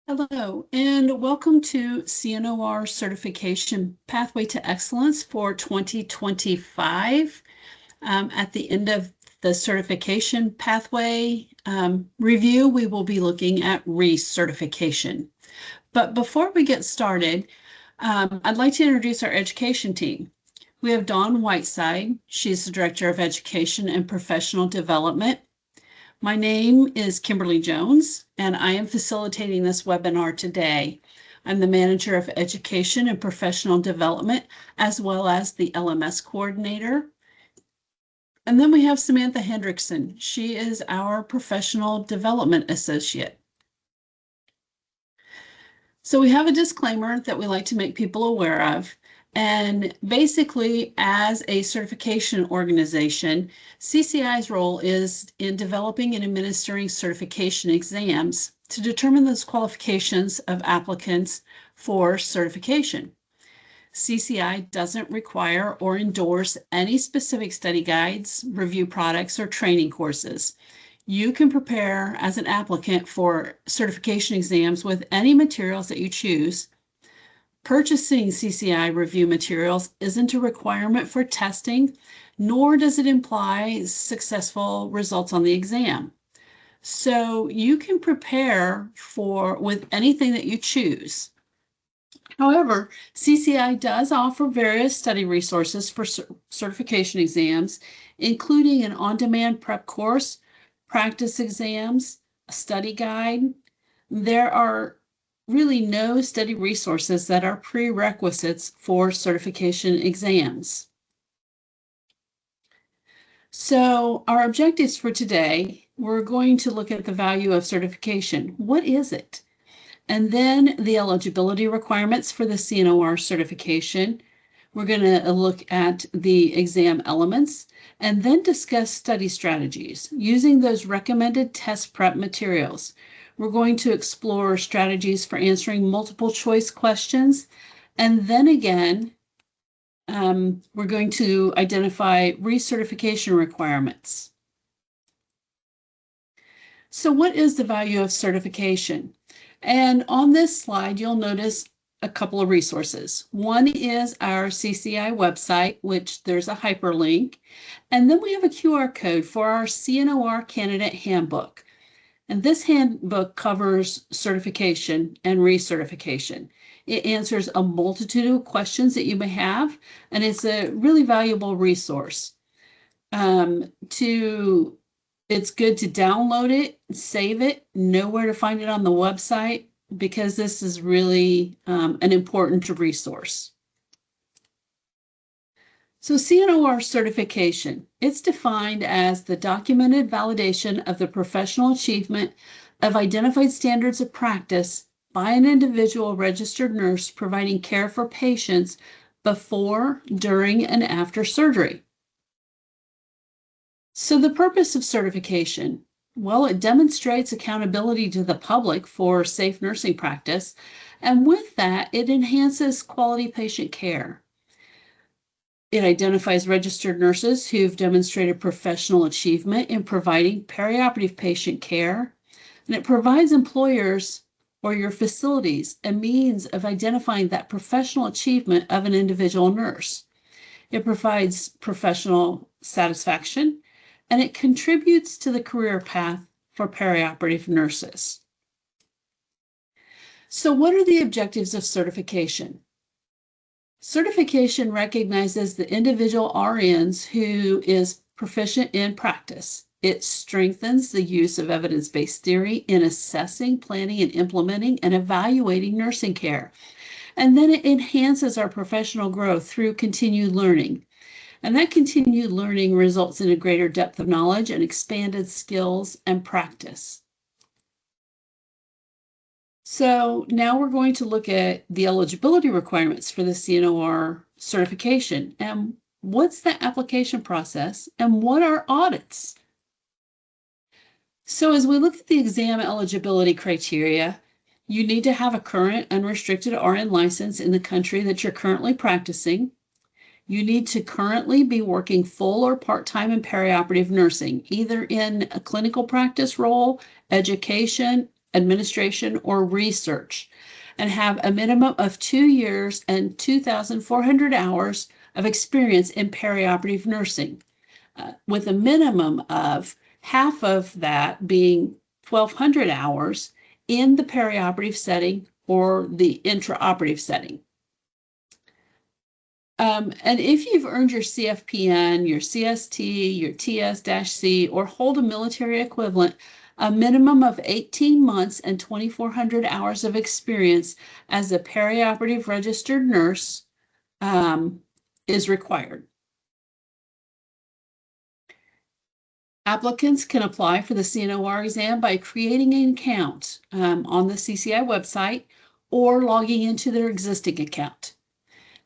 Hello, and welcome to CNOR Certification Pathway to Excellence for 2025. At the end of the certification pathway review, we will be looking at recertification. But before we get started, I'd like to introduce our education team. We have Dawn Whiteside. She's the Director of Education and Professional Development. My name is Kimberly Jones, and I am facilitating this webinar today. I'm the Manager of Education and Professional Development, as well as the LMS Coordinator. And then we have Samantha Hendrickson. She is our Professional Development Associate. So we have a disclaimer that we like to make people aware of. And basically, as a certification organization, CCI's role is in developing and administering certification exams to determine those qualifications of applicants for certification. CCI doesn't require or endorse any specific study guides, review products, or training courses. You can prepare as an applicant for certification exams with any materials that you choose. Purchasing CCI review materials isn't a requirement for testing, nor does it imply successful results on the exam. So you can prepare with anything that you choose. However, CCI does offer various study resources for certification exams, including an on-demand prep course, practice exams, a study guide. There are really no study resources that are prerequisites for certification exams. So our objectives for today, we're going to look at the value of certification. What is it? And then the eligibility requirements for the CNOR certification. We're going to look at the exam elements and then discuss study strategies using those recommended test prep materials. We're going to explore strategies for answering multiple choice questions. And then again, we're going to identify recertification requirements. So what is the value of certification? And on this slide, you'll notice a couple of resources. One is our CCI website, which there's a hyperlink. And then we have a QR code for our CNOR Candidate Handbook. And this handbook covers certification and recertification. It answers a multitude of questions that you may have, and it's a really valuable resource. It's good to download it, save it, know where to find it on the website, because this is really an important resource. So CNOR certification, it's defined as the documented validation of the professional achievement of identified standards of practice by an individual registered nurse providing care for patients before, during, and after surgery. So the purpose of certification, well, it demonstrates accountability to the public for safe nursing practice, and with that, it enhances quality patient care. It identifies registered nurses who've demonstrated professional achievement in providing perioperative patient care, and it provides employers or your facilities a means of identifying that professional achievement of an individual nurse. It provides professional satisfaction, and it contributes to the career path for perioperative nurses. So what are the objectives of certification? Certification recognizes the individual RNs who is proficient in practice. It strengthens the use of evidence-based theory in assessing, planning, and implementing and evaluating nursing care. And then it enhances our professional growth through continued learning. And that continued learning results in a greater depth of knowledge and expanded skills and practice. So now we're going to look at the eligibility requirements for the CNOR certification. And what's the application process and what are audits? So as we look at the exam eligibility criteria, you need to have a current unrestricted RN license in the country that you're currently practicing. You need to currently be working full or part-time in perioperative nursing, either in a clinical practice role, education, administration, or research, and have a minimum of 2 years and 2,400 hours of experience in perioperative nursing, with a minimum of half of that being 1,200 hours in the perioperative setting or the intraoperative setting. And if you've earned your CFPN, your CST, your TS-C, or hold a military equivalent, a minimum of 18 months and 2,400 hours of experience as a perioperative registered nurse is required. Applicants can apply for the CNOR exam by creating an account on the CCI website or logging into their existing account.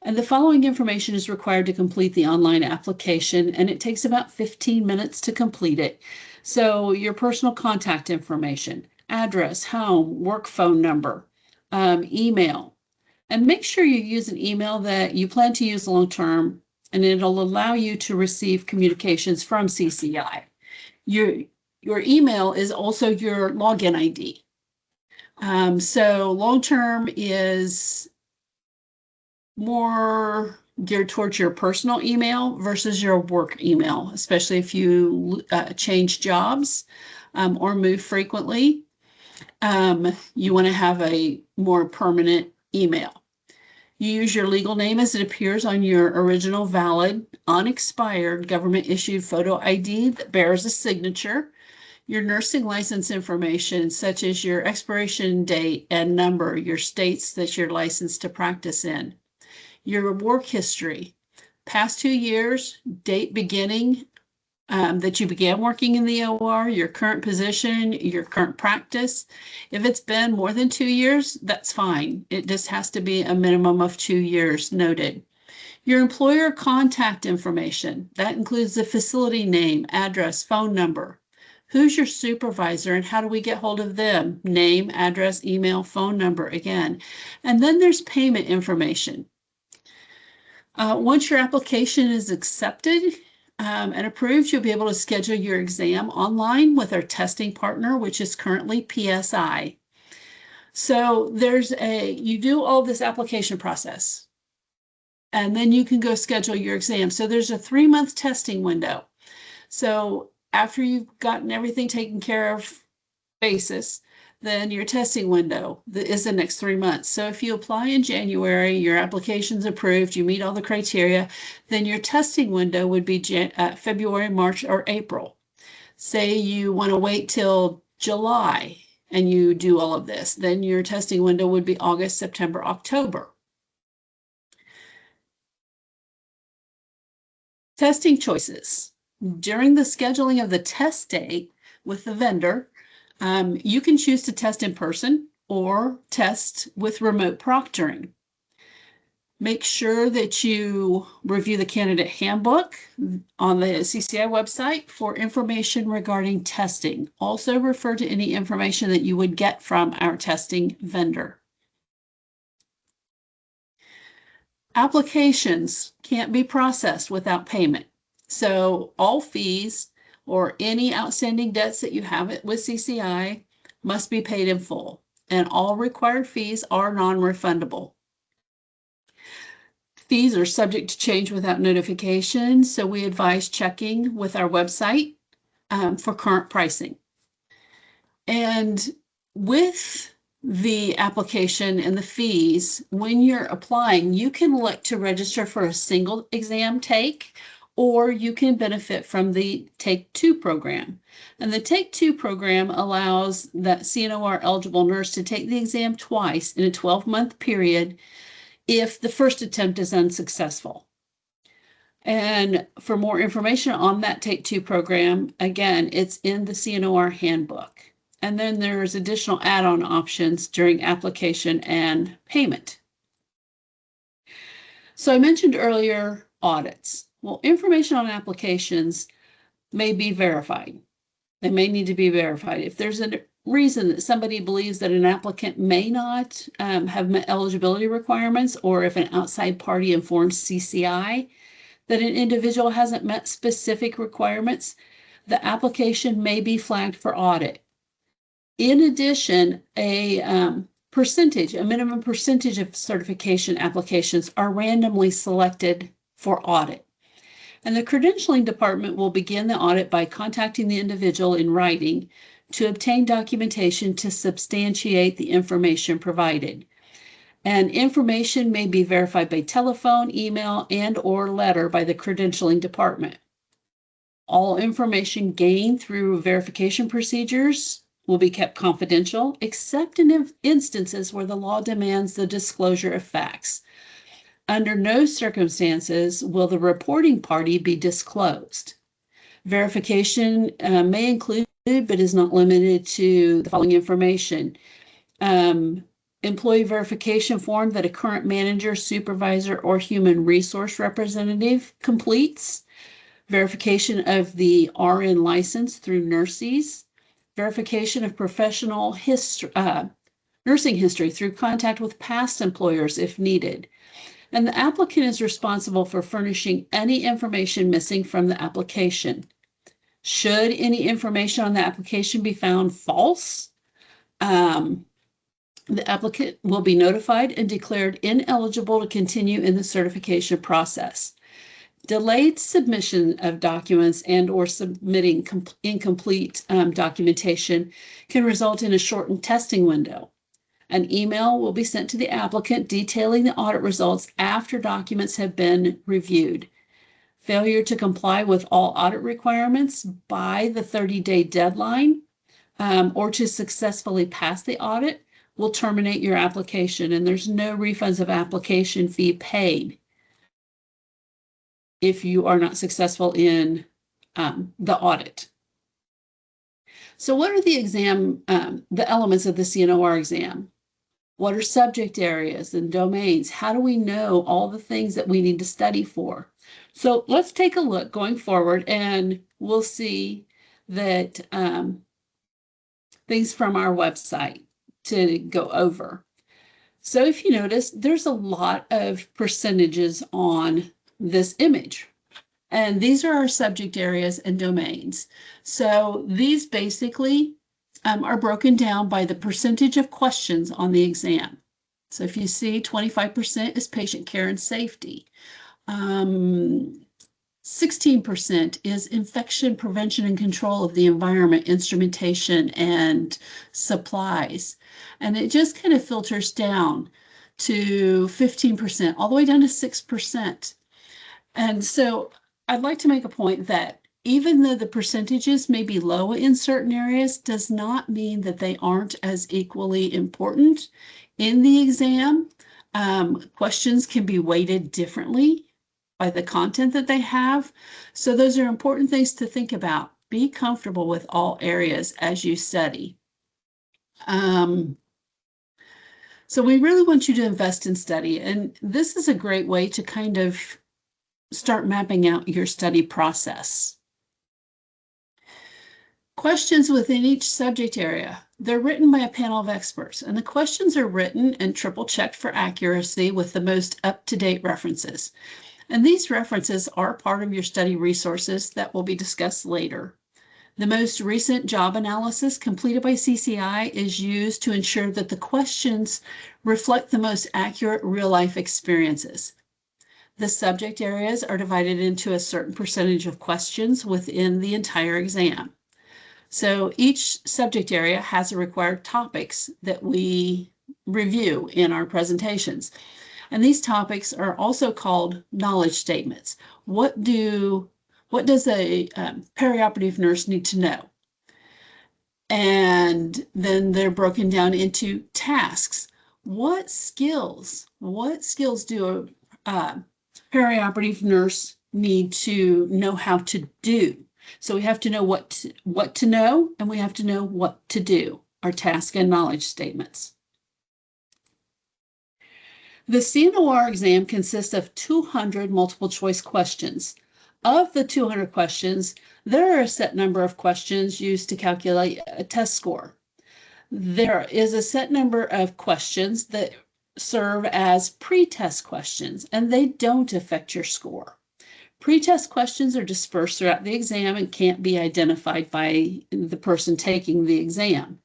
And the following information is required to complete the online application, and it takes about 15 minutes to complete it. So your personal contact information, address, home, work phone number, email, and make sure you use an email that you plan to use long-term, and it'll allow you to receive communications from CCI. Your email is also your login ID. So long-term is more geared towards your personal email versus your work email, especially if you change jobs or move frequently. You want to have a more permanent email. You use your legal name as it appears on your original valid, unexpired government-issued photo ID that bears a signature. Your nursing license information, such as your expiration date and number, your states that you're licensed to practice in. Your work history, past 2 years, date beginning that you began working in the OR, your current position, your current practice. If it's been more than 2 years, that's fine. It just has to be a minimum of 2 years noted. Your employer contact information, that includes the facility name, address, phone number. Who's your supervisor and how do we get hold of them? Name, address, email, phone number again. And then there's payment information. Once your application is accepted and approved, you'll be able to schedule your exam online with our testing partner, which is currently PSI. So you do all this application process, and then you can go schedule your exam. So there's a 3-month testing window. So after you've gotten everything taken care of basis, then your testing window is the next 3 months. So if you apply in January, your application's approved, you meet all the criteria, then your testing window would be February, March, or April. Say you want to wait till July and you do all of this, then your testing window would be August, September, October. Testing choices. During the scheduling of the test date with the vendor, you can choose to test in person or test with remote proctoring. Make sure that you review the candidate handbook on the CCI website for information regarding testing. Also refer to any information that you would get from our testing vendor. Applications can't be processed without payment. So all fees or any outstanding debts that you have with CCI must be paid in full, and all required fees are non-refundable. Fees are subject to change without notification, so we advise checking with our website for current pricing. And with the application and the fees, when you're applying, you can elect to register for a single exam take, or you can benefit from the Take 2 program. And the Take 2 program allows that CNOR eligible nurse to take the exam twice in a 12-month period if the first attempt is unsuccessful. And for more information on that Take 2 program, again, it's in the CNOR handbook. And then there's additional add-on options during application and payment. So I mentioned earlier audits. Well, information on applications may be verified. They may need to be verified. If there's a reason that somebody believes that an applicant may not have met eligibility requirements, or if an outside party informs CCI that an individual hasn't met specific requirements, the application may be flagged for audit. In addition, a minimum percentage of certification applications are randomly selected for audit. And the credentialing department will begin the audit by contacting the individual in writing to obtain documentation to substantiate the information provided. And information may be verified by telephone, email, and/or letter by the credentialing department. All information gained through verification procedures will be kept confidential, except in instances where the law demands the disclosure of facts. Under no circumstances will the reporting party be disclosed. Verification may include, but is not limited to, the following information. Employee verification form that a current manager, supervisor, or human resource representative completes. Verification of the RN license through nurses. Verification of professional history, nursing history through contact with past employers if needed. And the applicant is responsible for furnishing any information missing from the application. Should any information on the application be found false, the applicant will be notified and declared ineligible to continue in the certification process. Delayed submission of documents and/or submitting incomplete documentation can result in a shortened testing window. An email will be sent to the applicant detailing the audit results after documents have been reviewed. Failure to comply with all audit requirements by the 30-day deadline or to successfully pass the audit will terminate your application, and there's no refunds of application fee paid if you are not successful in the audit. So what are the elements of the CNOR exam? What are subject areas and domains? How do we know all the things that we need to study for? So let's take a look going forward, and we'll see that things from our website to go over. So if you notice, there's a lot of percentages on this image. And these are our subject areas and domains. So these basically are broken down by the percentage of questions on the exam. So if you see 25% is patient care and safety. 16% is infection prevention and control of the environment, instrumentation, and supplies. And it just kind of filters down to 15%, all the way down to 6%. And so I'd like to make a point that even though the percentages may be low in certain areas, does not mean that they aren't as equally important in the exam. Questions can be weighted differently by the content that they have. So those are important things to think about. Be comfortable with all areas as you study. So we really want you to invest in study, and this is a great way to kind of start mapping out your study process. Questions within each subject area. They're written by a panel of experts, and the questions are written and triple checked for accuracy with the most up-to-date references. And these references are part of your study resources that will be discussed later. The most recent job analysis completed by CCI is used to ensure that the questions reflect the most accurate real-life experiences. The subject areas are divided into a certain percentage of questions within the entire exam. So each subject area has a required topics that we review in our presentations. And these topics are also called knowledge statements. What does a perioperative nurse need to know? And then they're broken down into tasks. What skills do a perioperative nurse need to know how to do? So we have to know what to know, and we have to know what to do, our task and knowledge statements. The CNOR exam consists of 200 multiple choice questions. Of the 200 questions, there are a set number of questions used to calculate a test score. There is a set number of questions that serve as pre-test questions, and they don't affect your score. Pre-test questions are dispersed throughout the exam and can't be identified by the person taking the exam.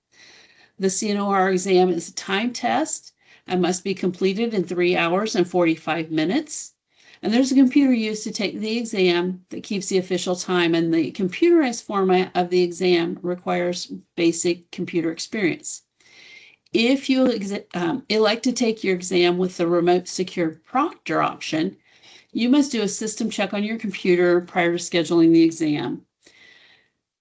The CNOR exam is a time test and must be completed in 3 hours and 45 minutes. And there's a computer used to take the exam that keeps the official time, and the computerized format of the exam requires basic computer experience. If you elect to take your exam with the remote secure proctor option, you must do a system check on your computer prior to scheduling the exam.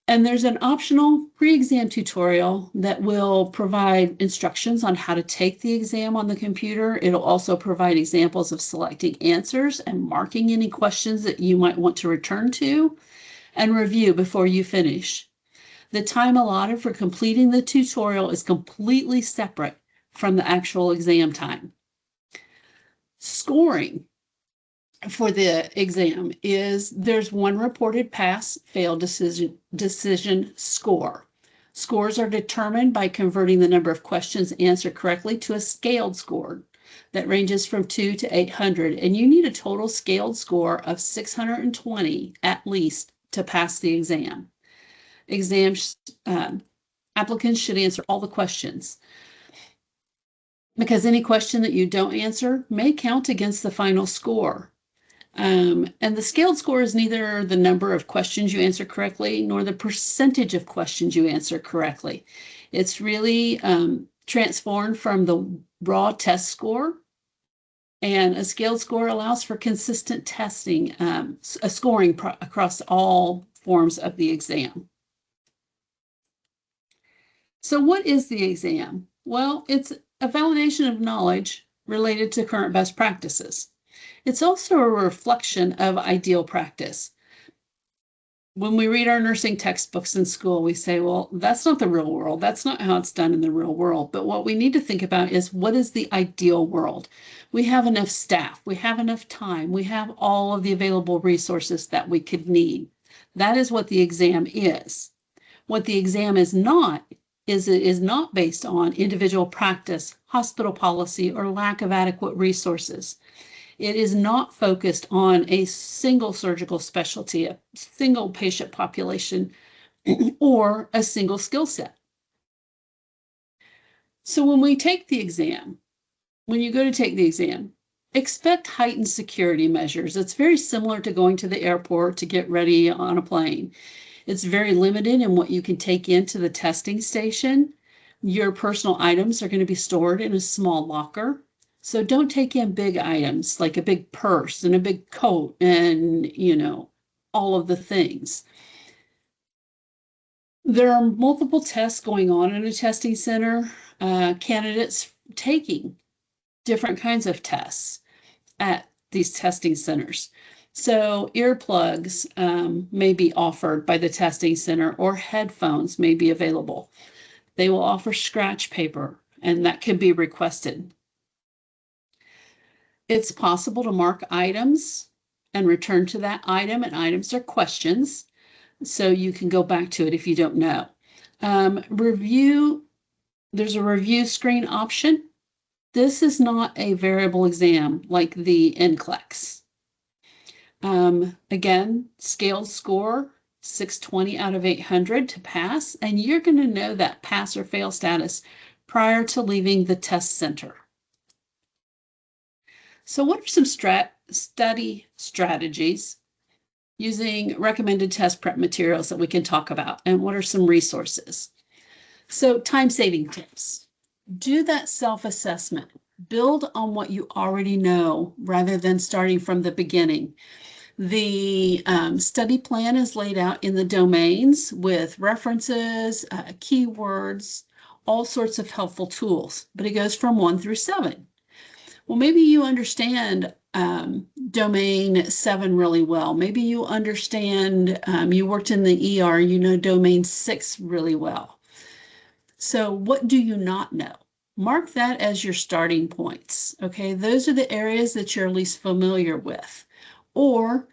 And there's an optional pre-exam tutorial that will provide instructions on how to take the exam on the computer. It'll also provide examples of selecting answers and marking any questions that you might want to return to and review before you finish. The time allotted for completing the tutorial is completely separate from the actual exam time. Scoring for the exam is there's one reported pass, fail, decision score. Scores are determined by converting the number of questions answered correctly to a scaled score that ranges from 2 to 800, and you need a total scaled score of 620 at least to pass the exam. Applicants should answer all the questions, because any question that you don't answer may count against the final score. And the scaled score is neither the number of questions you answer correctly nor the percentage of questions you answer correctly. It's really transformed from the raw test score, and a scaled score allows for consistent testing, a scoring across all forms of the exam. So what is the exam? Well, it's a validation of knowledge related to current best practices. It's also a reflection of ideal practice. When we read our nursing textbooks in school, we say, well, that's not the real world. That's not how it's done in the real world. But what we need to think about is, what is the ideal world? We have enough staff. We have enough time. We have all of the available resources that we could need. That is what the exam is. What the exam is not is it is not based on individual practice, hospital policy, or lack of adequate resources. It is not focused on a single surgical specialty, a single patient population, or a single skill set. So when we take the exam, when you go to take the exam, expect heightened security measures. It's very similar to going to the airport to get ready on a plane. It's very limited in what you can take into the testing station. Your personal items are going to be stored in a small locker. So don't take in big items like a big purse and a big coat and, all of the things. There are multiple tests going on in a testing center, candidates taking different kinds of tests at these testing centers. So earplugs may be offered by the testing center, or headphones may be available. They will offer scratch paper, and that can be requested. It's possible to mark items and return to that item, and items are questions, so you can go back to it if you don't know. There's a review screen option. This is not a variable exam like the NCLEX. Again, scaled score, 620 out of 800 to pass, and you're going to know that pass or fail status prior to leaving the test center. So what are some study strategies using recommended test prep materials that we can talk about, and what are some resources? So time-saving tips. Do that self-assessment. Build on what you already know rather than starting from the beginning. The study plan is laid out in the domains with references, keywords, all sorts of helpful tools, but it goes from 1 through 7. Well, maybe you understand domain 7 really well. Maybe you understand, you worked in the ER, you know domain 6 really well. So what do you not know? Mark that as your starting points, okay? Those are the areas that you're least familiar with. Or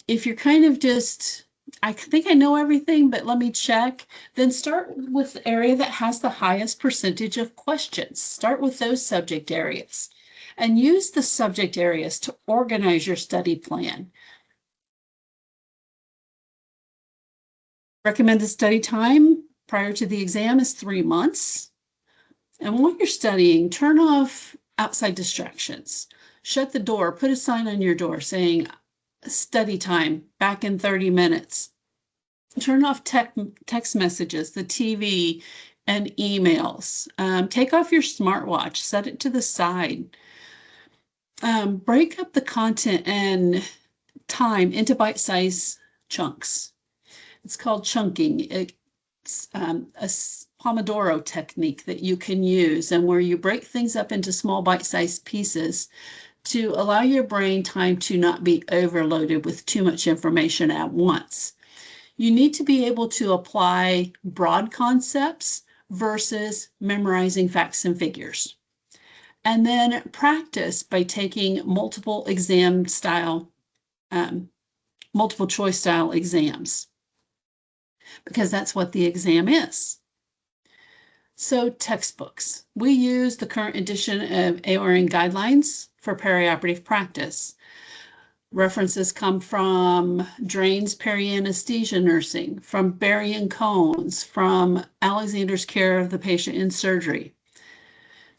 if you're kind of just, I think I know everything, but let me check, then start with the area that has the highest percentage of questions. Start with those subject areas and use the subject areas to organize your study plan. Recommended study time prior to the exam is 3 months. And while you're studying, turn off outside distractions. Shut the door, put a sign on your door saying, study time, back in 30 minutes. Turn off text messages, the TV, and emails. Take off your smartwatch, set it to the side. Break up the content and time into bite-sized chunks. It's called chunking. It's a Pomodoro technique that you can use, and where you break things up into small bite-sized pieces to allow your brain time to not be overloaded with too much information at once. You need to be able to apply broad concepts versus memorizing facts and figures. And then practice by taking multiple choice style exams, because that's what the exam is. So textbooks. We use the current edition of AORN guidelines for perioperative practice. References come from Drain's Peri-Anesthesia Nursing, from Berry and Cones, from Alexander's Care of the Patient in Surgery.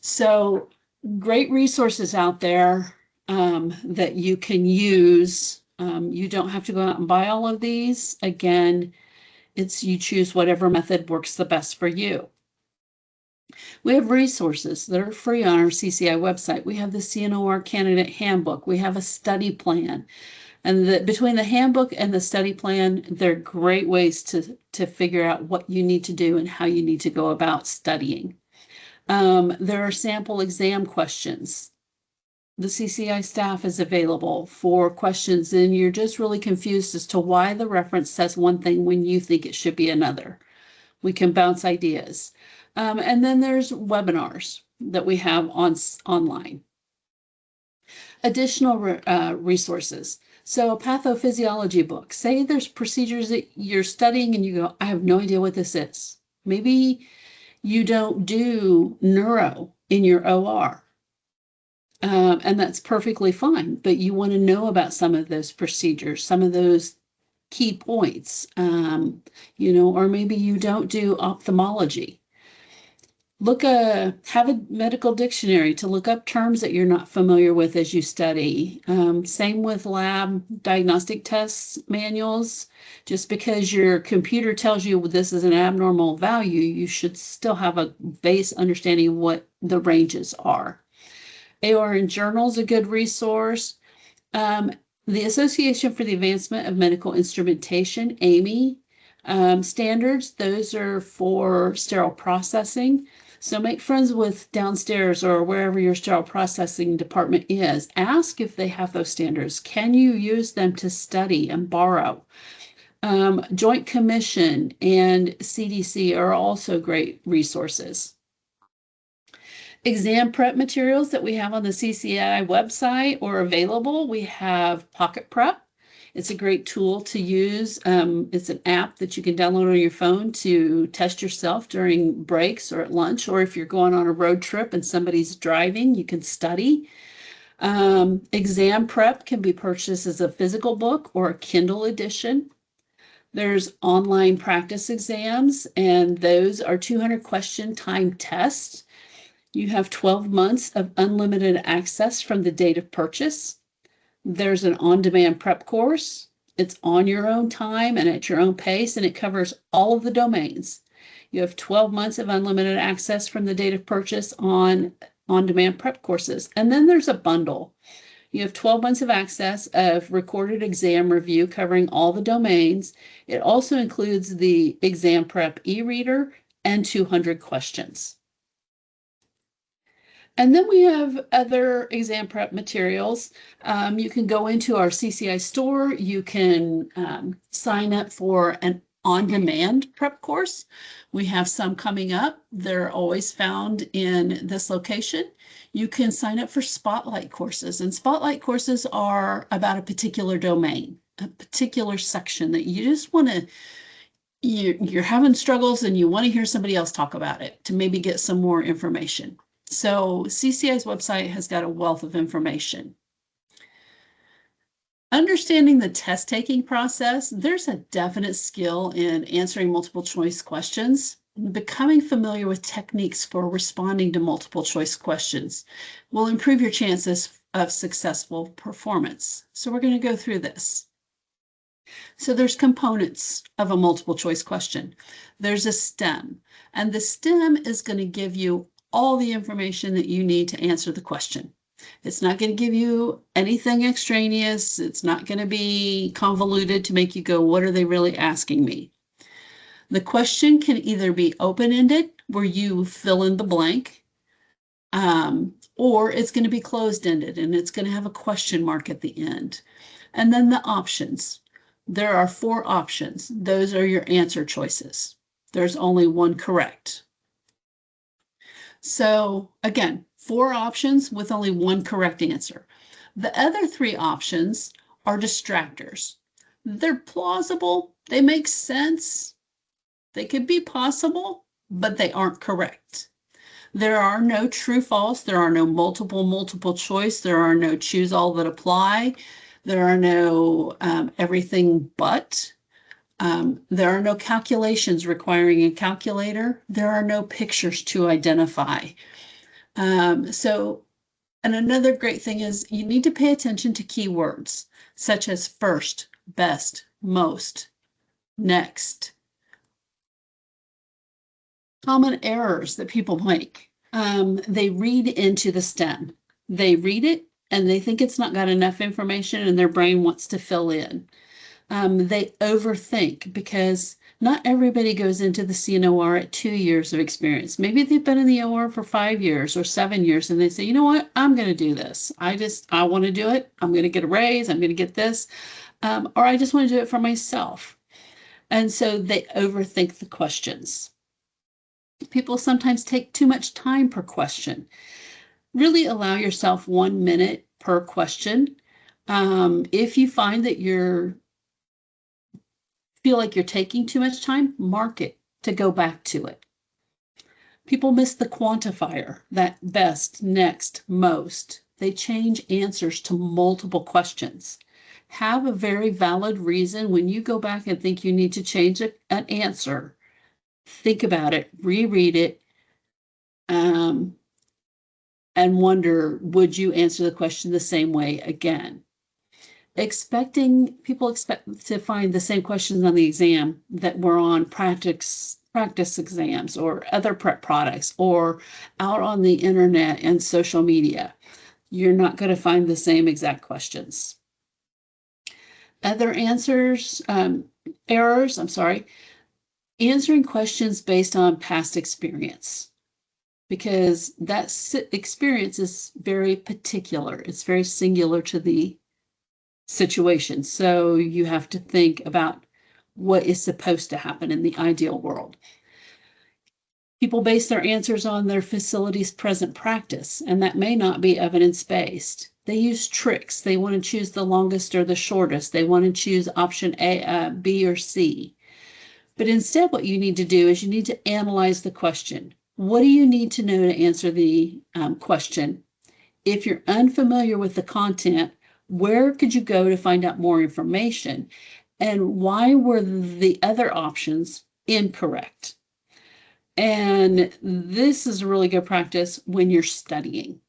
So great resources out there that you can use. You don't have to go out and buy all of these. Again, it's you choose whatever method works the best for you. We have resources that are free on our CCI website. We have the CNOR Candidate Handbook. We have a study plan. And between the handbook and the study plan, they're great ways to figure out what you need to do and how you need to go about studying. There are sample exam questions. The CCI staff is available for questions, and you're just really confused as to why the reference says one thing when you think it should be another. We can bounce ideas. And then there's webinars that we have online. Additional resources. So a pathophysiology book. Say there's procedures that you're studying and you go, I have no idea what this is. Maybe you don't do neuro in your OR. And that's perfectly fine, but you want to know about some of those procedures, some of those key points, or maybe you don't do ophthalmology. Have a medical dictionary to look up terms that you're not familiar with as you study. Same with lab diagnostic tests manuals. Just because your computer tells you this is an abnormal value, you should still have a base understanding of what the ranges are. AORN Journal is a good resource. The Association for the Advancement of Medical Instrumentation, AMI, standards, those are for sterile processing. So make friends with downstairs or wherever your sterile processing department is. Ask if they have those standards. Can you use them to study and borrow? Joint Commission and CDC are also great resources. Exam prep materials that we have on the CCI website or available. We have Pocket Prep. It's a great tool to use. It's an app that you can download on your phone to test yourself during breaks or at lunch, or if you're going on a road trip and somebody's driving, you can study. Exam prep can be purchased as a physical book or a Kindle edition. There's online practice exams, and those are 200 question time tests. You have 12 months of unlimited access from the date of purchase. There's an on-demand prep course. It's on your own time and at your own pace, and it covers all of the domains. You have 12 months of unlimited access from the date of purchase on on-demand prep courses. And then there's a bundle. You have 12 months of access of recorded exam review covering all the domains. It also includes the exam prep e-reader and 200 questions. And then we have other exam prep materials. You can go into our CCI store. You can sign up for an on-demand prep course. We have some coming up. They're always found in this location. You can sign up for spotlight courses, and spotlight courses are about a particular domain, a particular section that you just want to, you're having struggles and you want to hear somebody else talk about it to maybe get some more information. So CCI's website has got a wealth of information. Understanding the test taking process, there's a definite skill in answering multiple choice questions. Becoming familiar with techniques for responding to multiple choice questions will improve your chances of successful performance. So we're going to go through this. So there's components of a multiple choice question. There's a STEM, and the STEM is going to give you all the information that you need to answer the question. It's not going to give you anything extraneous. It's not going to be convoluted to make you go, what are they really asking me? The question can either be open-ended, where you fill in the blank, or it's going to be closed-ended, and it's going to have a question mark at the end. And then the options. There are 4 options. Those are your answer choices. There's only one correct. So again, 4 options with only one correct answer. The other 3 options are distractors. They're plausible. They make sense. They could be possible, but they aren't correct. There are no true false. There are no multiple choice. There are no choose all that apply. There are no everything but. There are no calculations requiring a calculator. There are no pictures to identify. And another great thing is you need to pay attention to keywords such as first, best, most, next. Common errors that people make. They read into the STEM. They read it and they think it's not got enough information and their brain wants to fill in. They overthink because not everybody goes into the CNOR at 2 years of experience. Maybe they've been in the OR for 5 years or 7 years and they say, you know what, I'm going to do this. I want to do it. I'm going to get a raise. I'm going to get this. Or I just want to do it for myself. And so they overthink the questions. People sometimes take too much time per question. Really allow yourself 1 minute per question. If you find that feel like you're taking too much time, mark it to go back to it. People miss the quantifier, that best, next, most. They change answers to multiple questions. Have a very valid reason when you go back and think you need to change an answer. Think about it, reread it, and wonder, would you answer the question the same way again? People expect to find the same questions on the exam that were on practice exams or other prep products or out on the internet and social media. You're not going to find the same exact questions. Other errors, answering questions based on past experience, because that experience is very particular. It's very singular to the situation. So you have to think about what is supposed to happen in the ideal world. People base their answers on their facility's present practice, and that may not be evidence-based. They use tricks. They want to choose the longest or the shortest. They want to choose option A, B, or C. But instead, what you need to do is you need to analyze the question. What do you need to know to answer the question? If you're unfamiliar with the content, where could you go to find out more information? And why were the other options incorrect? And this is a really good practice when you're studying.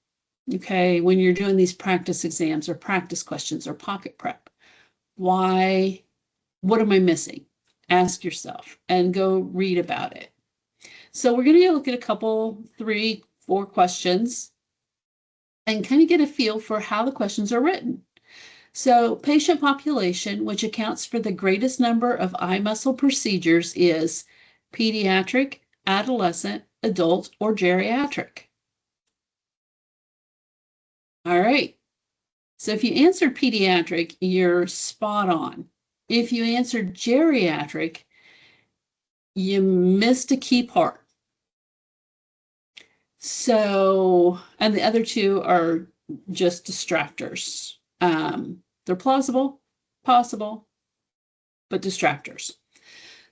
Okay, when you're doing these practice exams or practice questions or pocket prep. What am I missing? Ask yourself and go read about it. So we're going to look at a couple, 3, 4 questions and kind of get a feel for how the questions are written. So patient population, which accounts for the greatest number of eye muscle procedures, is pediatric, adolescent, adult, or geriatric. All right. So if you answered pediatric, you're spot on. If you answered geriatric, you missed a key part. So, and the other 2 are just distractors. They're plausible, possible, but distractors.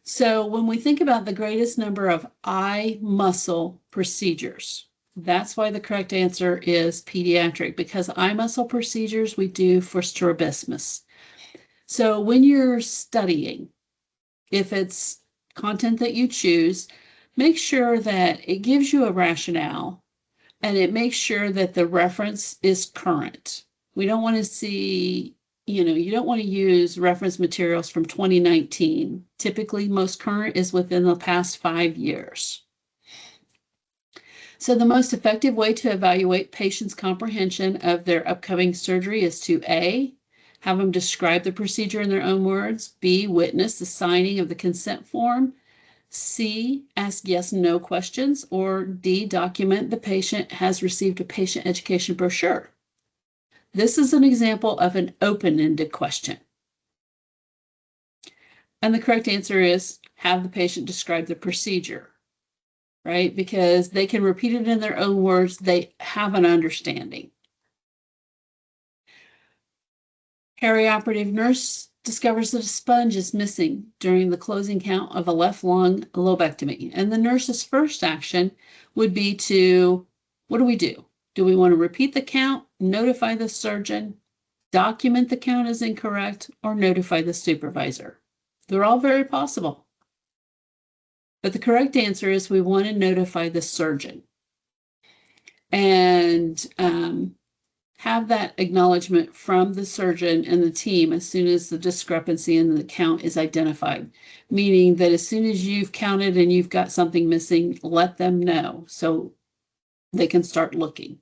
So when we think about the greatest number of eye muscle procedures, that's why the correct answer is pediatric, because eye muscle procedures we do for strabismus. So when you're studying, if it's content that you choose, Make sure that it gives you a rationale and it makes sure that the reference is current. We don't want to see, you don't want to use reference materials from 2019. Typically, most current is within the past 5 years. So the most effective way to evaluate patients' comprehension of their upcoming surgery is to A, have them describe the procedure in their own words, B, witness the signing of the consent form, C, ask yes/no questions, or D, document the patient has received a patient education brochure. This is an example of an open-ended question. And the correct answer is have the patient describe the procedure, right? Because they can repeat it in their own words, they have an understanding. Perioperative nurse discovers that a sponge is missing during the closing count of a left lung lobectomy. And the nurse's first action would be to, what do? Do we want to repeat the count, notify the surgeon, document the count as incorrect, or notify the supervisor? They're all very possible. But the correct answer is we want to notify the surgeon and have that acknowledgement from the surgeon and the team as soon as the discrepancy in the count is identified, meaning that as soon as you've counted and you've got something missing, let them know so they can start looking.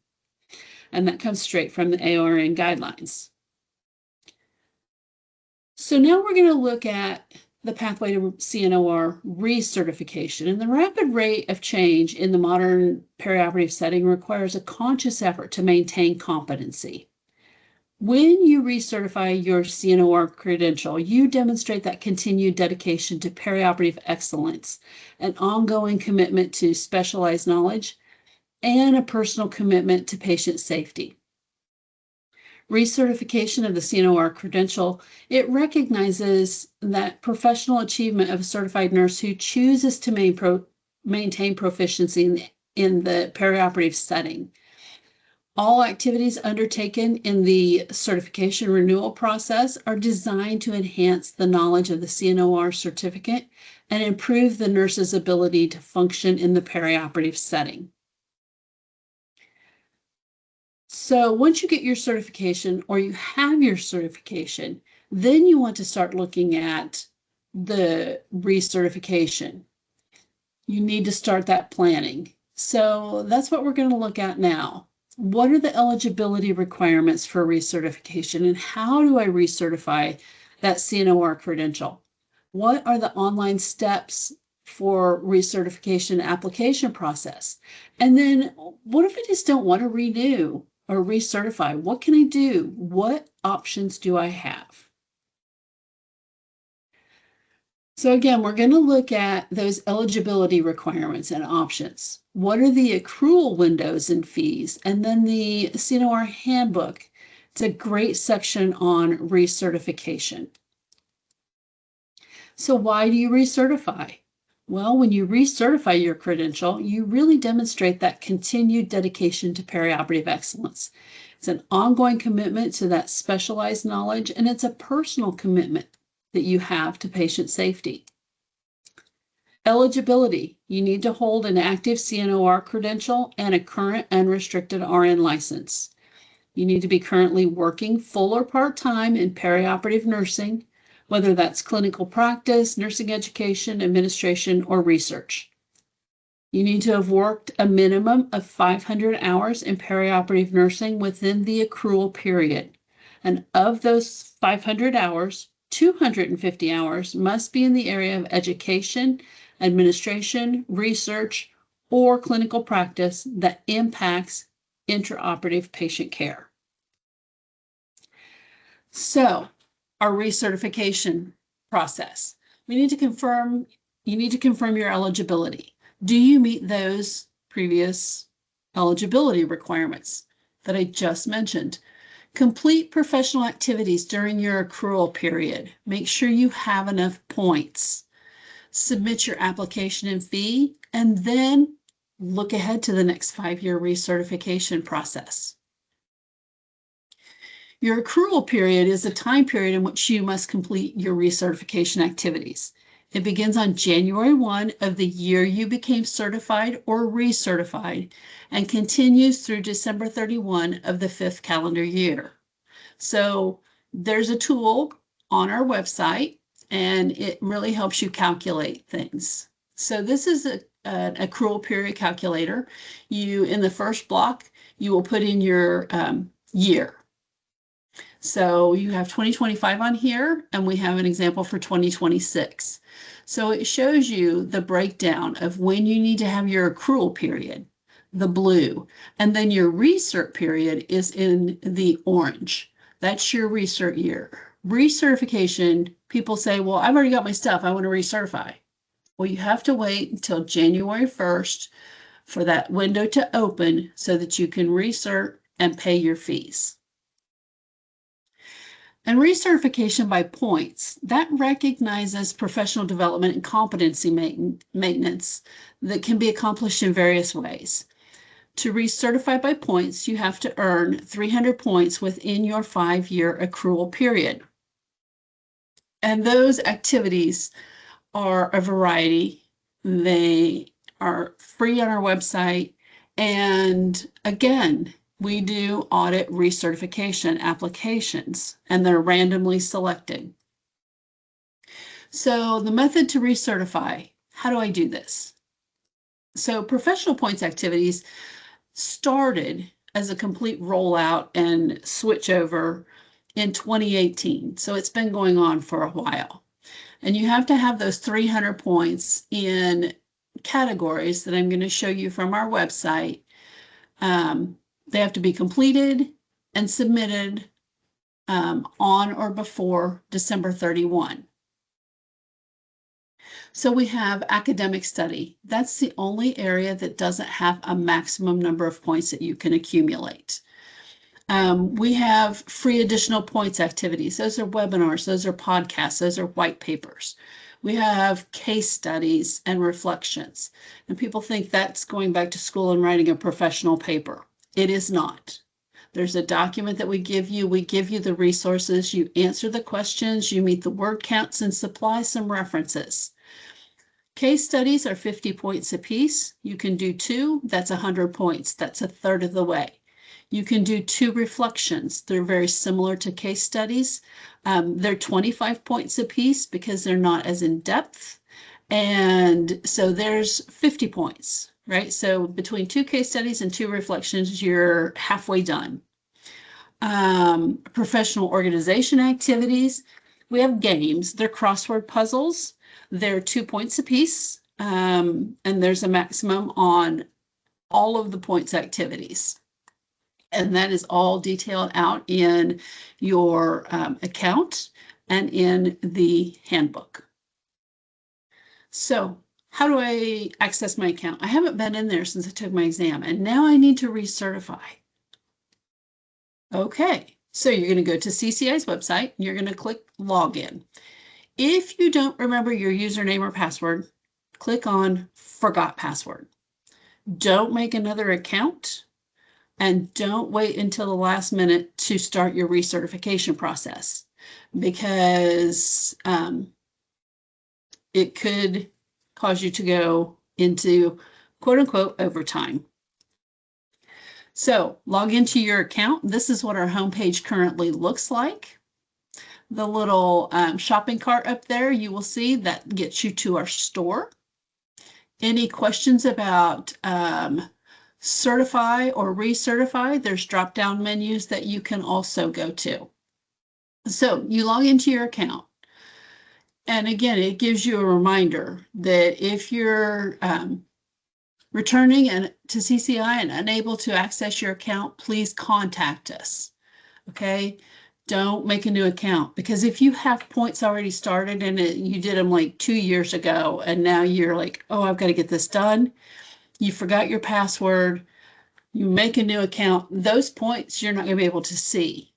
And that comes straight from the AORN guidelines. So now we're going to look at the pathway to CNOR recertification. And the rapid rate of change in the modern perioperative setting requires a conscious effort to maintain competency. When you recertify your CNOR credential, you demonstrate that continued dedication to perioperative excellence, an ongoing commitment to specialized knowledge, and a personal commitment to patient safety. Recertification of the CNOR credential, it recognizes that professional achievement of a certified nurse who chooses to maintain proficiency in the perioperative setting. All activities undertaken in the certification renewal process are designed to enhance the knowledge of the CNOR certificate and improve the nurse's ability to function in the perioperative setting. So once you get your certification or you have your certification, then you want to start looking at the recertification. You need to start that planning. So that's what we're going to look at now. What are the eligibility requirements for recertification and how do I recertify that CNOR credential? What are the online steps for recertification application process? And then what if I just don't want to renew or recertify? What can I do? What options do I have? So again, we're going to look at those eligibility requirements and options. What are the accrual windows and fees? And then the CNOR handbook. It's a great section on recertification. So why do you recertify? Well, when you recertify your credential, you really demonstrate that continued dedication to perioperative excellence. It's an ongoing commitment to that specialized knowledge, and it's a personal commitment that you have to patient safety. Eligibility. You need to hold an active CNOR credential and a current unrestricted RN license. You need to be currently working full or part-time in perioperative nursing, whether that's clinical practice, nursing education, administration, or research. You need to have worked a minimum of 500 hours in perioperative nursing within the accrual period. And of those 500 hours, 250 hours must be in the area of education, administration, research, or clinical practice that impacts intraoperative patient care. So, our recertification process. You need to confirm your eligibility. Do you meet those previous eligibility requirements that I just mentioned? Complete professional activities during your accrual period. Make sure you have enough points. Submit your application and fee, and then look ahead to the next 5-year recertification process. Your accrual period is a time period in which you must complete your recertification activities. It begins on January 1 of the year you became certified or recertified and continues through December 31 of the 5th calendar year. So there's a tool on our website, and it really helps you calculate things. So this is an accrual period calculator. In the first block, you will put in your year. So you have 2025 on here, and we have an example for 2026. So it shows you the breakdown of when you need to have your accrual period, the blue, and then your recert period is in the orange. That's your recert year. Recertification, people say, well, I've already got my stuff, I want to recertify. Well, you have to wait until January 1st for that window to open so that you can recert and pay your fees. And recertification by points, that recognizes professional development and competency maintenance that can be accomplished in various ways. To recertify by points, you have to earn 300 points within your 5-year accrual period. And those activities are a variety. They are free on our website. And again, we do audit recertification applications, and they're randomly selected. So the method to recertify, how do I do this? So professional points activities started as a complete rollout and switch over in 2018. So it's been going on for a while. And you have to have those 300 points in categories that I'm going to show you from our website. They have to be completed and submitted on or before December 31. So we have academic study. That's the only area that doesn't have a maximum number of points that you can accumulate. We have free additional points activities. Those are webinars, those are podcasts, those are white papers. We have case studies and reflections. And people think that's going back to school and writing a professional paper. It is not. There's a document that we give you the resources, you answer the questions, you meet the word counts and supply some references. Case studies are 50 points apiece. You can do 2, that's 100 points. That's a third of the way. You can do 2 reflections. They're very similar to case studies. They're 25 points apiece because they're not as in depth. And so there's 50 points, right? So between 2 case studies and 2 reflections, you're halfway done. Professional organization activities. We have games. They're crossword puzzles. They're 2 points apiece. And there's a maximum on all of the points activities. And that is all detailed out in your account and in the handbook. So how do I access my account? I haven't been in there since I took my exam, and now I need to recertify. Okay, so you're going to go to CCI's website, and you're going to click Login. If you don't remember your username or password, click on Forgot Password. Don't make another account. And don't wait until the last minute to start your recertification process, because it could cause you to go into quote unquote overtime. So log into your account. This is what our homepage currently looks like. The little shopping cart up there, you will see that gets you to our store. Any questions about certify or recertify, there's drop-down menus that you can also go to. So you log into your account. And again, it gives you a reminder that if you're returning to CCI and unable to access your account, please contact us. Okay? Don't make a new account, because if you have points already started and you did them like 2 years ago, and now you're like, oh, I've got to get this done. You forgot your password, you make a new account, those points you're not going to be able to see.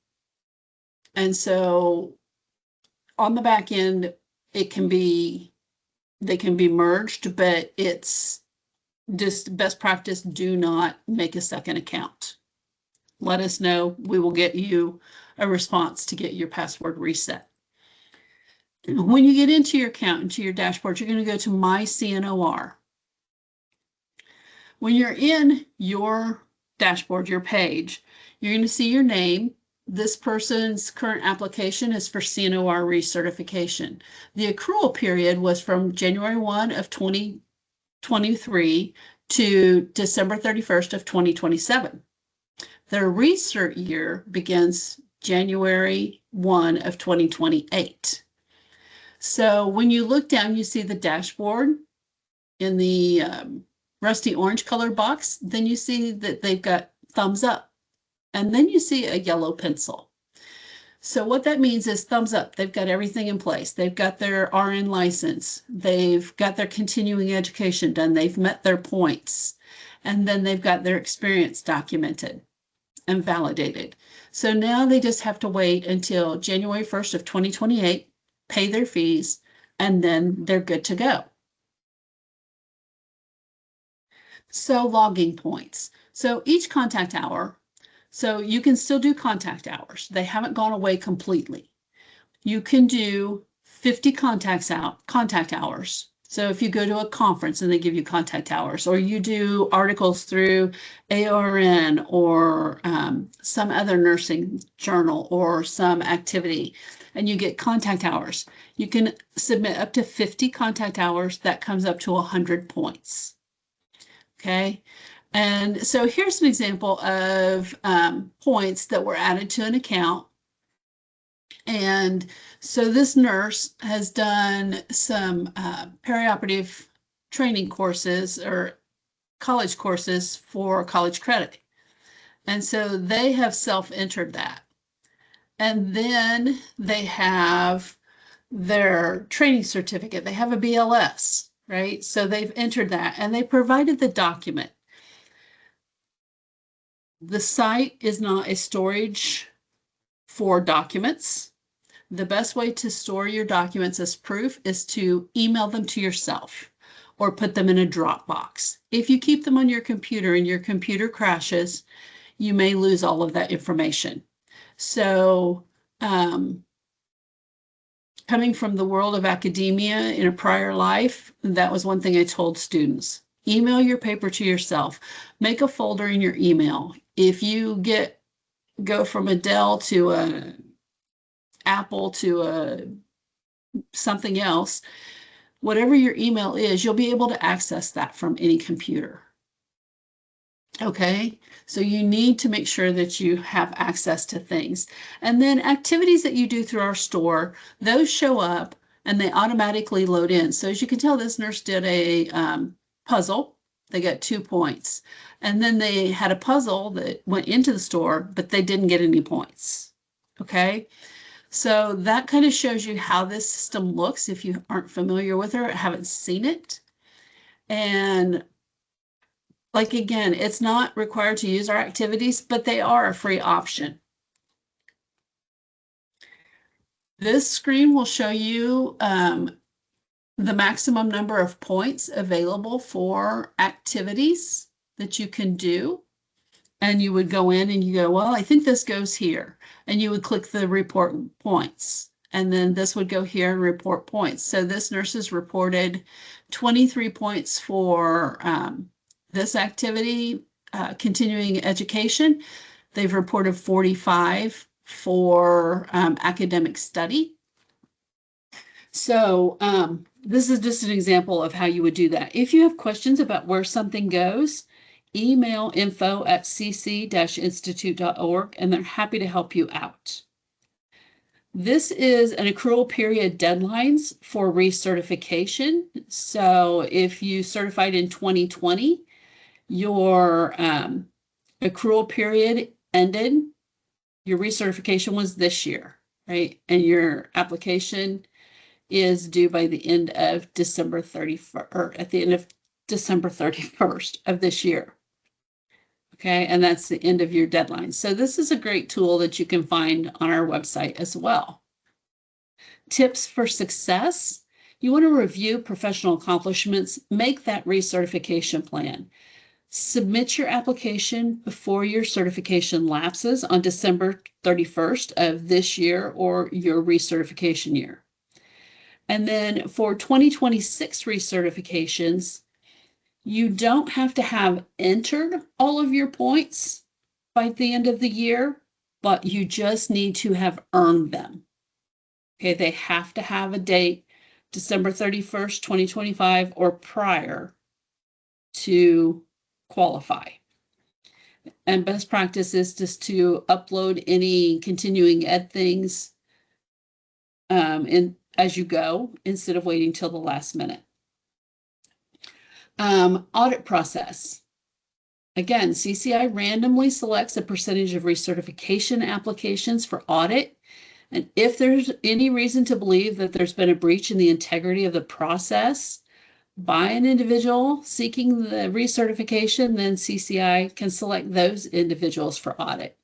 And so on the back end, they can be merged, but it's just best practice, do not make a second account. Let us know. We will get you a response to get your password reset. When you get into your account, into your dashboard, you're going to go to My CNOR. When you're in your dashboard, your page, you're going to see your name. This person's current application is for CNOR recertification. The accrual period was from January 1 of 2023 to December 31st of 2027. Their recert year begins January 1 of 2028. So when you look down, you see the dashboard in the rusty orange color box. Then you see that they've got thumbs up, and then you see a yellow pencil. So what that means is thumbs up. They've got everything in place. They've got their RN license. They've got their continuing education done. They've met their points. And then they've got their experience documented and validated. So now they just have to wait until January 1st of 2028, pay their fees, and then they're good to go. So logging points. So each contact hour, so you can still do contact hours. They haven't gone away completely. You can do 50 contact hours. So if you go to a conference and they give you contact hours, or you do articles through ARN or some other nursing journal or some activity, and you get contact hours, you can submit up to 50 contact hours. That comes up to 100 points. Okay. And so here's an example of points that were added to an account. And so this nurse has done some perioperative training courses or college courses for college credit. And so they have self-entered that. And then they have their training certificate. They have a BLS, right? So they've entered that and they provided the document. The site is not a storage for documents. The best way to store your documents as proof is to email them to yourself or put them in a Dropbox. If you keep them on your computer and your computer crashes, you may lose all of that information. So coming from the world of academia in a prior life, that was one thing I told students. Email your paper to yourself. Make a folder in your email. If you go from a Dell to a Apple to a something else, whatever your email is, you'll be able to access that from any computer. Okay, so you need to make sure that you have access to things. And then activities that you do through our store, those show up and they automatically load in. So as you can tell, this nurse did a puzzle. They got 2 points. And then they had a puzzle that went into the store, but they didn't get any points. Okay, so that kind of shows you how this system looks if you aren't familiar with her, haven't seen it. And like, again, it's not required to use our activities, but they are a free option. This screen will show you the maximum number of points available for activities that you can do. And you would go in and you go, well, I think this goes here. And you would click the report points. And then this would go here and report points. So this nurse has reported 23 points for this activity, continuing education. They've reported 45 for academic study. So this is just an example of how you would do that. If you have questions about where something goes, email info@cc-institute.org and they're happy to help you out. This is an accrual period deadlines for recertification. So if you certified in 2020, your accrual period ended, your recertification was this year, right? And your application is due by the end of December 31st, or at the end of December 31st of this year. Okay, and that's the end of your deadline. So this is a great tool that you can find on our website as well. Tips for success. You want to review professional accomplishments, make that recertification plan. Submit your application before your certification lapses on December 31st of this year or your recertification year. And then for 2026 recertifications, you don't have to have entered all of your points by the end of the year, but you just need to have earned them. Okay, they have to have a date, December 31st, 2025 or prior to qualify. And best practice is just to upload any continuing ed things as you go instead of waiting till the last minute. Audit process. Again, CCI randomly selects a percentage of recertification applications for audit. And if there's any reason to believe that there's been a breach in the integrity of the process by an individual seeking the recertification, then CCI can select those individuals for audit.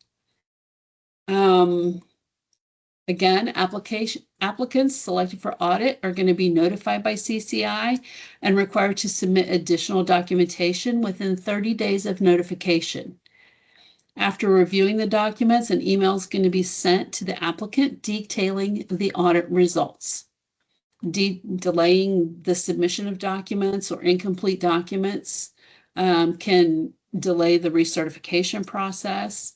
Again, applicants selected for audit are going to be notified by CCI and required to submit additional documentation within 30 days of notification. After reviewing the documents, an email is going to be sent to the applicant detailing the audit results. Delaying the submission of documents or incomplete documents can delay the recertification process.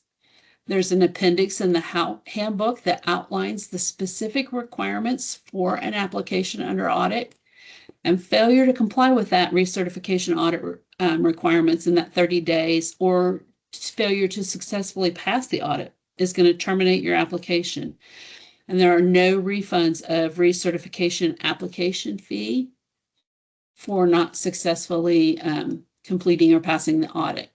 There's an appendix in the handbook that outlines the specific requirements for an application under audit, and failure to comply with that recertification audit requirements in that 30 days or failure to successfully pass the audit is going to terminate your application. And there are no refunds of recertification application fee for not successfully completing or passing the audit.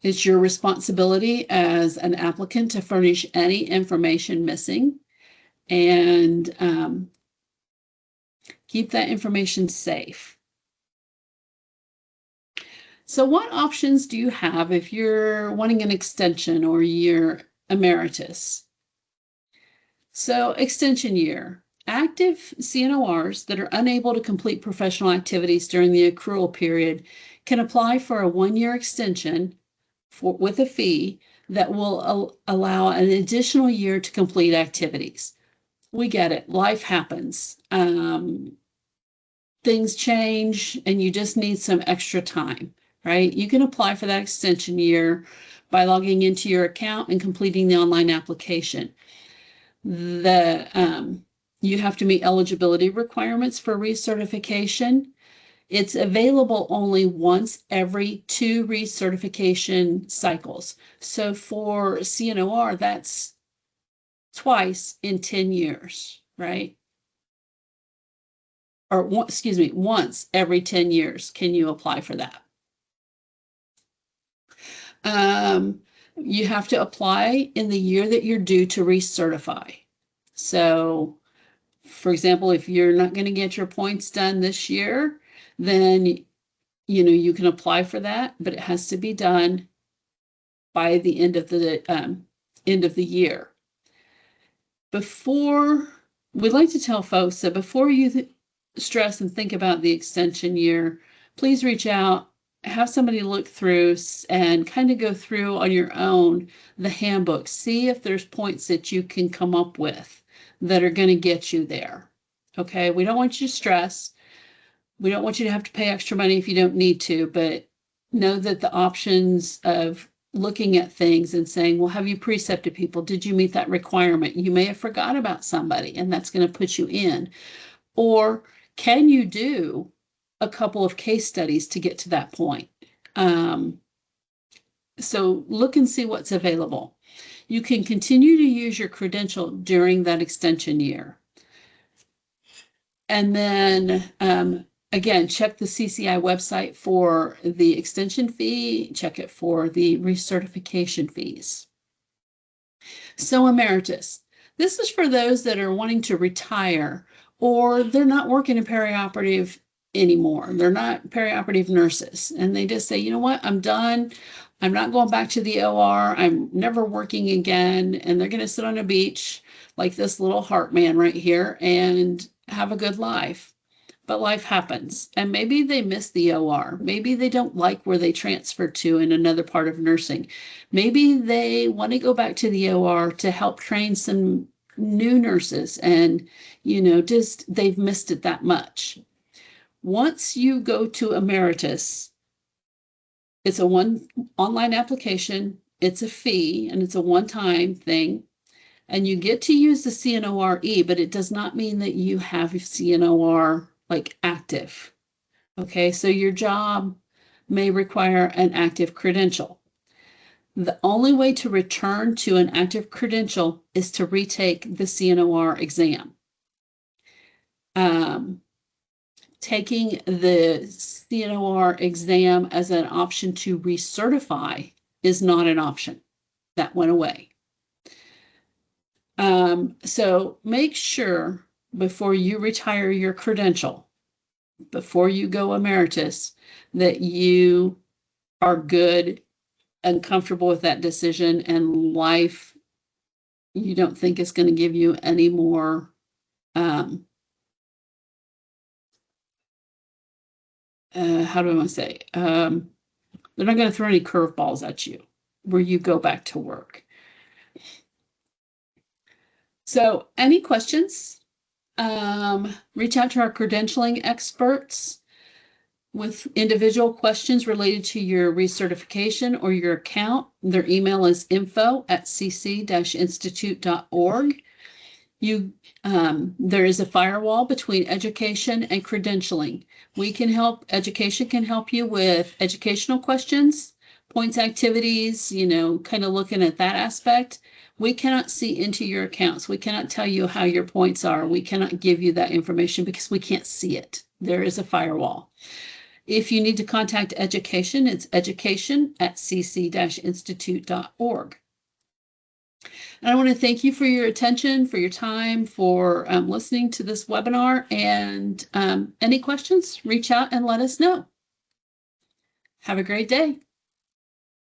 It's your responsibility as an applicant to furnish any information missing and keep that information safe. So what options do you have if you're wanting an extension or you're emeritus? So extension year. Active CNORs that are unable to complete professional activities during the accrual period can apply for a 1-year extension with a fee that will allow an additional year to complete activities. We get it. Life happens. Things change and you just need some extra time, right? You can apply for that extension year by logging into your account and completing the online application. You have to meet eligibility requirements for recertification. It's available only once every 2 recertification cycles. So for CNOR, that's twice in 10 years, right? Or once every 10 years can you apply for that. You have to apply in the year that you're due to recertify. So, for example, if you're not going to get your points done this year, then you can apply for that, but it has to be done by the end of the year. We'd like to tell folks that before you stress and think about the extension year, please reach out, have somebody look through and kind of go through on your own the handbook, see if there's points that you can come up with that are going to get you there. Okay, we don't want you to stress. We don't want you to have to pay extra money if you don't need to, but know that the options of looking at things and saying, well, have you precepted people? Did you meet that requirement? You may have forgot about somebody and that's going to put you in. Or can you do a couple of case studies to get to that point? So look and see what's available. You can continue to use your credential during that extension year. And then again, check the CCI website for the extension fee, check it for the recertification fees. So emeritus. This is for those that are wanting to retire or they're not working in perioperative anymore. They're not perioperative nurses. And they just say, you know what, I'm done. I'm not going back to the OR. I'm never working again. And they're going to sit on a beach like this little heart man right here and have a good life. But life happens. And maybe they miss the OR. Maybe they don't like where they transferred to in another part of nursing. Maybe they want to go back to the OR to help train some new nurses and, just they've missed it that much. Once you go to emeritus, it's a one online application, it's a fee, and it's a one-time thing. And you get to use the CNORE, but it does not mean that you have CNOR like active. Okay, so your job may require an active credential. The only way to return to an active credential is to retake the CNOR exam. Taking the CNOR exam as an option to recertify is not an option. That went away. So make sure before you retire your credential, before you go emeritus, that you are good and comfortable with that decision, and life, you don't think is going to give you any more how do I want to say? They're not going to throw any curveballs at you where you go back to work. So any questions? Reach out to our credentialing experts with individual questions related to your recertification or your account. Their email is info@cc-institute.org. There is a firewall between education and credentialing. Education can help you with educational questions, points activities, kind of looking at that aspect. We cannot see into your accounts. We cannot tell you how your points are. We cannot give you that information because we can't see it. There is a firewall. If you need to contact education, it's education@cc-institute.org. And I want to thank you for your attention, for your time, for listening to this webinar. And any questions, reach out and let us know. Have a great day.